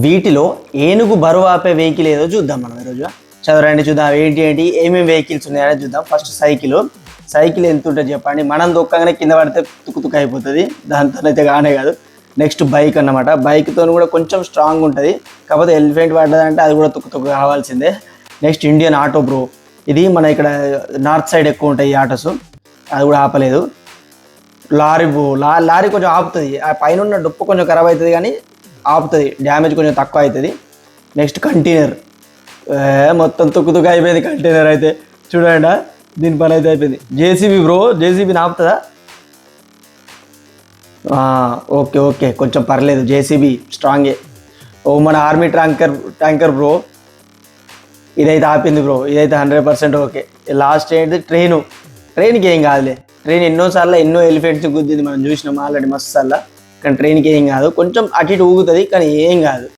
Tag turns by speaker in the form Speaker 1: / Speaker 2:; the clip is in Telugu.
Speaker 1: వీటిలో ఏనుగు బరువు ఆపే వెహికల్ ఏదో చూద్దాం మనం ఈరోజు. చదవరండి చూద్దాం ఏంటి ఏమేమి వెహికల్స్ ఉన్నాయో చూద్దాం. ఫస్ట్ సైకిల్ ఎంత ఉంటుంది చెప్పండి. మనం దొక్కగానే కింద పడితే తుక్కు అయిపోతుంది, దాంతోనైతే కానే కాదు. నెక్స్ట్ బైక్ అన్నమాట. బైక్తో కూడా కొంచెం స్ట్రాంగ్ ఉంటుంది, కాకపోతే ఎలిఫెంట్ పడ్డదంటే అది కూడా తుక్కు కావాల్సిందే. నెక్స్ట్ ఇండియన్ ఆటో బ్రో, ఇది మన ఇక్కడ నార్త్ సైడ్ ఎక్కువ ఉంటాయి ఈ ఆటోస్, అది కూడా ఆపలేదు. లారీ కొంచెం ఆపుతుంది, ఆ పైన ఉన్న డొప్పు కొంచెం ఖరాబ్ అవుతుంది కానీ ఆపుతుంది, డ్యామేజ్ కొంచెం తక్కువ అవుతుంది. నెక్స్ట్ కంటైనర్, మొత్తం తుక్కు అయిపోయింది కంటైనర్ అయితే చూడండి, దీని పని అయితే అయిపోయింది. జేసీబీ బ్రో, జేసీబీని ఆపుతుందా? ఓకే కొంచెం పర్లేదు, జేసీబీ స్ట్రాంగే. మన ఆర్మీ ట్యాంకర్ బ్రో, ఇదైతే ఆపింది బ్రో, ఇదైతే 100% ఓకే. లాస్ట్ ఏంటి ట్రైన్కి ఏం కాదులే, ట్రైన్ ఎన్నో ఎలిఫెంట్స్ గుద్దింది, మనం చూసినాం ఆల్రెడీ మస్తు సార్లు, కానీ ట్రైన్కి ఏం కాదు, కొంచెం అటు ఇటు ఊగుతుంది కానీ ఏం కాదు.